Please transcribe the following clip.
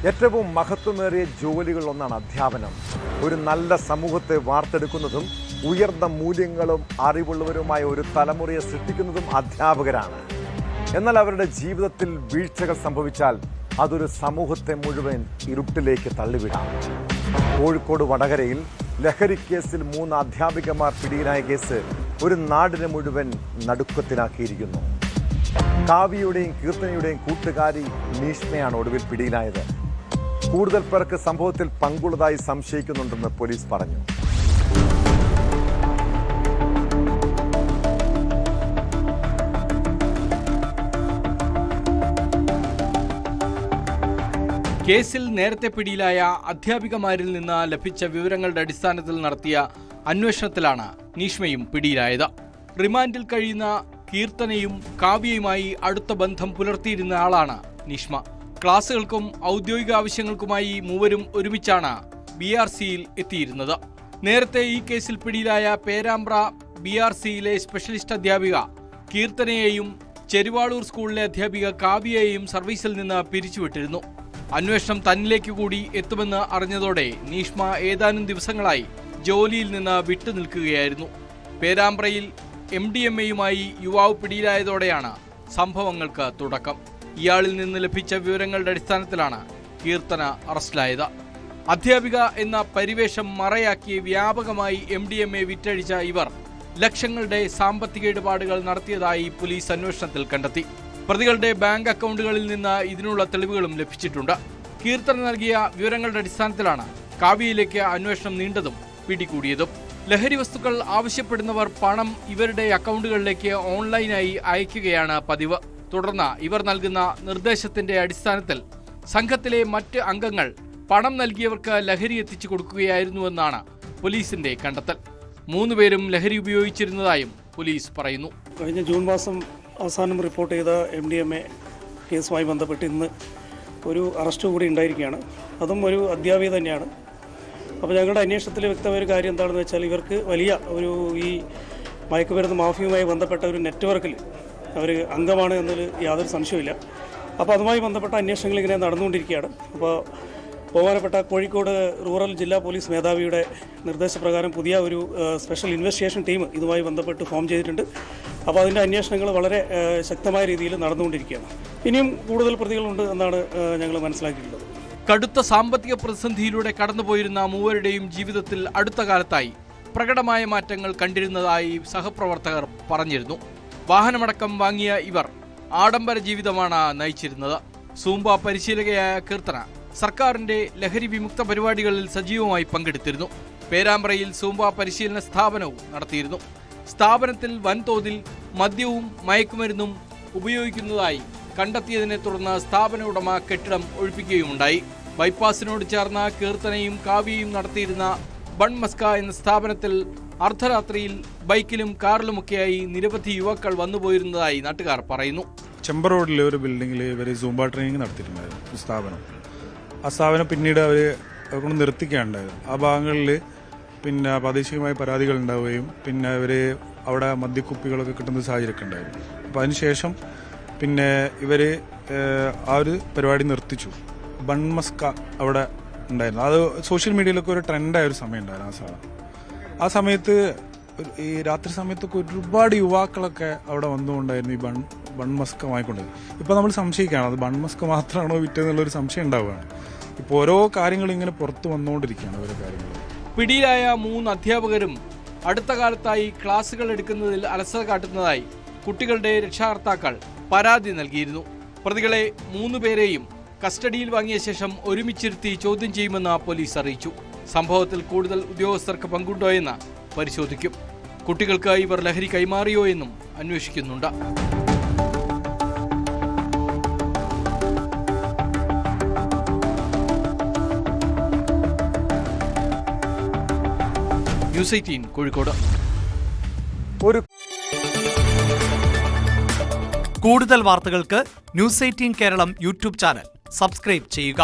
ഏറ്റവും മഹത്വമേറിയ ജോലികളിലൊന്നാണ് അധ്യാപനം. ഒരു നല്ല സമൂഹത്തെ വാർത്തെടുക്കുന്നതും ഉയർന്ന മൂല്യങ്ങളും അറിവുള്ളവരുമായ ഒരു തലമുറയെ സൃഷ്ടിക്കുന്നതും അധ്യാപകരാണ്. എന്നാൽ അവരുടെ ജീവിതത്തിൽ വീഴ്ചകൾ സംഭവിച്ചാൽ അതൊരു സമൂഹത്തെ മുഴുവൻ ഇരുട്ടിലേക്ക് തള്ളിവിടാം. കോഴിക്കോട് വടകരയിൽ ലഹരി കേസിൽ 3 അധ്യാപികമാർ പിടിയിലായ കേസ് ഒരു നാടിനെ മുഴുവൻ നടുക്കത്തിലാക്കിയിരിക്കുന്നു. കാവ്യയുടെയും കീർത്തനയുടെയും കൂട്ടുകാരി നീഷ്മയാണ് ഒടുവിൽ പിടിയിലായത്. കൂടുതൽ പേർക്ക് സംഭവത്തിൽ പങ്കുള്ളതായി സംശയിക്കുന്നുണ്ടെന്ന് പോലീസ് പറഞ്ഞു. കേസിൽ നേരത്തെ പിടിയിലായ അധ്യാപികമാരിൽ നിന്ന് ലഭിച്ച വിവരങ്ങളുടെ അടിസ്ഥാനത്തിൽ നടത്തിയ അന്വേഷണത്തിലാണ് നീഷ്മയും പിടിയിലായത്. റിമാൻഡിൽ കഴിയുന്ന കീർത്തനയും കാവ്യയുമായി അടുത്ത ബന്ധം പുലർത്തിയിരുന്ന ആളാണ് നീഷ്മ. ക്ലാസുകൾക്കും ഔദ്യോഗിക ആവശ്യങ്ങൾക്കുമായി മൂവരും ഒരുമിച്ചാണ് BRCയിൽ എത്തിയിരുന്നത്. നേരത്തെ ഈ കേസിൽ പിടിയിലായ പേരാമ്പ്ര BRCയിലെ സ്പെഷ്യലിസ്റ്റ് അധ്യാപിക കീർത്തനയെയും ചെരുവാളൂർ സ്കൂളിലെ അധ്യാപിക കാവ്യയെയും സർവീസിൽ നിന്ന് പിരിച്ചുവിട്ടിരുന്നു. അന്വേഷണം തന്നിലേക്ക് കൂടി എത്തുമെന്ന് അറിഞ്ഞതോടെ നീഷ്മ ഏതാനും ദിവസങ്ങളായി ജോലിയിൽ നിന്ന് വിട്ടുനിൽക്കുകയായിരുന്നു. പേരാമ്പ്രയിൽ MDMAയുമായി യുവാവ് പിടിയിലായതോടെയാണ് സംഭവങ്ങൾക്ക് തുടക്കം. ഇയാളിൽ നിന്ന് ലഭിച്ച വിവരങ്ങളുടെ അടിസ്ഥാനത്തിലാണ് കീർത്തന അറസ്റ്റിലായത്. അധ്യാപിക എന്ന പരിവേഷം മറയാക്കി വ്യാപകമായി MDMA വിറ്റഴിച്ച ഇവർ ലക്ഷങ്ങളുടെ സാമ്പത്തിക ഇടപാടുകൾ നടത്തിയതായി പോലീസ് അന്വേഷണത്തിൽ കണ്ടെത്തി. പ്രതികളുടെ ബാങ്ക് അക്കൗണ്ടുകളിൽ നിന്ന് ഇതിനുള്ള തെളിവുകളും ലഭിച്ചിട്ടുണ്ട്. കീർത്തന നൽകിയ വിവരങ്ങളുടെ അടിസ്ഥാനത്തിലാണ് കാവ്യയിലേക്ക് അന്വേഷണം നീണ്ടതും പിടികൂടിയതും. ലഹരി വസ്തുക്കൾ ആവശ്യപ്പെടുന്നവർ പണം ഇവരുടെ അക്കൗണ്ടുകളിലേക്ക് ഓൺലൈനായി അയക്കുകയാണ് പതിവ്. തുടർന്ന് ഇവർ നൽകുന്ന നിർദ്ദേശത്തിന്റെ അടിസ്ഥാനത്തിൽ സംഘത്തിലെ മറ്റ് അംഗങ്ങൾ പണം നൽകിയവർക്ക് ലഹരി എത്തിച്ചു കൊടുക്കുകയായിരുന്നുവെന്നാണ് പോലീസിന്റെ കണ്ടെത്തൽ. 3 പേരും ലഹരി ഉപയോഗിച്ചിരുന്നതായും പോലീസ് പറയുന്നു. കഴിഞ്ഞ ജൂൺ മാസം അവസാനം റിപ്പോർട്ട് ചെയ്ത MDMA കേസുമായി ബന്ധപ്പെട്ട് ഇന്ന് ഒരു അറസ്റ്റ് കൂടി ഉണ്ടായിരിക്കുകയാണ്. അതും ഒരു അധ്യാപിക തന്നെയാണ്. അപ്പോൾ ഞങ്ങളുടെ അന്വേഷണത്തിൽ വ്യക്തമായ ഒരു കാര്യം എന്താണെന്ന് വെച്ചാൽ ഇവർക്ക് വലിയ ഒരു ഈ മയക്കുമരുന്ന് മാഫിയുമായി ബന്ധപ്പെട്ട ഒരു നെറ്റ്വർക്കിൽ അവർ അംഗമാണ് എന്നതിൽ യാതൊരു സംശയമില്ല. അപ്പോൾ അതുമായി ബന്ധപ്പെട്ട അന്വേഷണങ്ങൾ ഇങ്ങനെ നടന്നുകൊണ്ടിരിക്കുകയാണ്. അപ്പോൾ ബഹുമാനപ്പെട്ട കോഴിക്കോട് റൂറൽ ജില്ലാ പോലീസ് മേധാവിയുടെ നിർദ്ദേശപ്രകാരം പുതിയ ഒരു സ്പെഷ്യൽ ഇൻവെസ്റ്റിഗേഷൻ ടീം ഇതുമായി ബന്ധപ്പെട്ട് ഫോം ചെയ്തിട്ടുണ്ട്. അപ്പോൾ അതിൻ്റെ അന്വേഷണങ്ങൾ വളരെ ശക്തമായ രീതിയിൽ നടന്നുകൊണ്ടിരിക്കുകയാണ്. ഇനിയും കൂടുതൽ പ്രതികളുണ്ട് എന്നാണ് ഞങ്ങൾ മനസ്സിലാക്കിയിട്ടുള്ളത്. കടുത്ത സാമ്പത്തിക പ്രതിസന്ധിയിലൂടെ കടന്നുപോയിരുന്ന മൂവരുടെയും ജീവിതത്തിൽ അടുത്ത കാലത്തായി പ്രകടമായ മാറ്റങ്ങൾ കണ്ടിരുന്നതായി സഹപ്രവർത്തകർ പറഞ്ഞിരുന്നു. വാഹനമടക്കം വാങ്ങിയ ഇവർ ആഡംബര ജീവിതമാണ് നയിച്ചിരുന്നത്. സൂംബ പരിശീലകയായ കീർത്തന സർക്കാരിന്റെ ലഹരി വിമുക്ത പരിപാടികളിൽ സജീവമായി പങ്കെടുത്തിരുന്നു. പേരാമ്പ്രയിൽ സൂംബ പരിശീലന സ്ഥാപനവും നടത്തിയിരുന്നു. സ്ഥാപനത്തിൽ വൻതോതിൽ മദ്യവും മയക്കുമരുന്നും ഉപയോഗിക്കുന്നതായി കണ്ടെത്തിയതിനെ തുടർന്ന് സ്ഥാപന ഉടമ കെട്ടിടം ഒഴിപ്പിക്കുകയുമുണ്ടായി. ബൈപ്പാസിനോട് ചേർന്ന കീർത്തനയും കാവ്യയും നടത്തിയിരുന്ന ബൺമസ്ക എന്ന സ്ഥാപനത്തിൽ അർദ്ധരാത്രിയിൽ ബൈക്കിലും കാറിലുമൊക്കെയായി നിരവധി യുവാക്കൾ വന്നുപോയിരുന്നതായി നാട്ടുകാർ പറയുന്നു. ചെമ്പ റോഡിലെ ഒരു ബിൽഡിങ്ങിൽ ഇവർ സൂംബ ട്രെയിനിങ് നടത്തിയിട്ടുണ്ടായിരുന്നു സ്ഥാപനം. ആ സ്ഥാപനം പിന്നീട് അവർ കൊണ്ട് നിർത്തിക്കുകയുണ്ടായിരുന്നു. ആ ഭാഗങ്ങളിൽ പിന്നെ പ്രാദേശികമായ പരാതികൾ ഉണ്ടാവുകയും പിന്നെ ഇവർ അവിടെ മദ്യക്കുപ്പികളൊക്കെ കിട്ടുന്ന സാഹചര്യമൊക്കെ ഉണ്ടായിരുന്നു. അപ്പോൾ അതിനുശേഷം പിന്നെ ഇവർ ആ ഒരു പരിപാടി നിർത്തിച്ചു. ബൺമസ്ക അവിടെ ഉണ്ടായിരുന്നു. അത് സോഷ്യൽ മീഡിയയിലൊക്കെ ഒരു ട്രെൻഡായ ഒരു സമയം ഉണ്ടായിരുന്നു. ആ സമയത്ത് ഈ രാത്രി സമയത്തൊക്കെ ഒരുപാട് യുവാക്കളൊക്കെ അവിടെ വന്നുകൊണ്ടായിരുന്നു ഈ ബൺമസ്ക വാങ്ങിക്കൊണ്ടത്. ഇപ്പോൾ നമ്മൾ സംശയിക്കുകയാണ് അത് ബൺമസ്ക മാത്രമാണോ വിറ്റതെന്നുള്ളൊരു സംശയം ഉണ്ടാവുകയാണ്. ഇപ്പോൾ ഓരോ കാര്യങ്ങളും ഇങ്ങനെ പുറത്ത് വന്നുകൊണ്ടിരിക്കുകയാണ് ഓരോ കാര്യങ്ങൾ. പിടിയിലായ 3 അധ്യാപകരും അടുത്ത കാലത്തായി ക്ലാസുകൾ എടുക്കുന്നതിൽ അലസത കാട്ടുന്നതായി കുട്ടികളുടെ രക്ഷാകർത്താക്കൾ പരാതി നൽകിയിരുന്നു. പ്രതികളെ 3 പേരെയും കസ്റ്റഡിയിൽ വാങ്ങിയ ശേഷം ഒരുമിച്ചിരുത്തി ചോദ്യം ചെയ്യുമെന്ന് പോലീസ് അറിയിച്ചു. സംഭവത്തിൽ കൂടുതൽ ഉദ്യോഗസ്ഥർക്ക് പങ്കുണ്ടോ എന്ന് പരിശോധിക്കും. കുട്ടികൾക്ക് ഇവർ ലഹരി കൈമാറിയോ എന്നും അന്വേഷിക്കുന്നുണ്ട്. ന്യൂസ് 18 കോഴിക്കോട്. കൂടുതൽ വാർത്തകൾക്ക് news 18 Keralam YouTube channel subscribe ചെയ്യുക.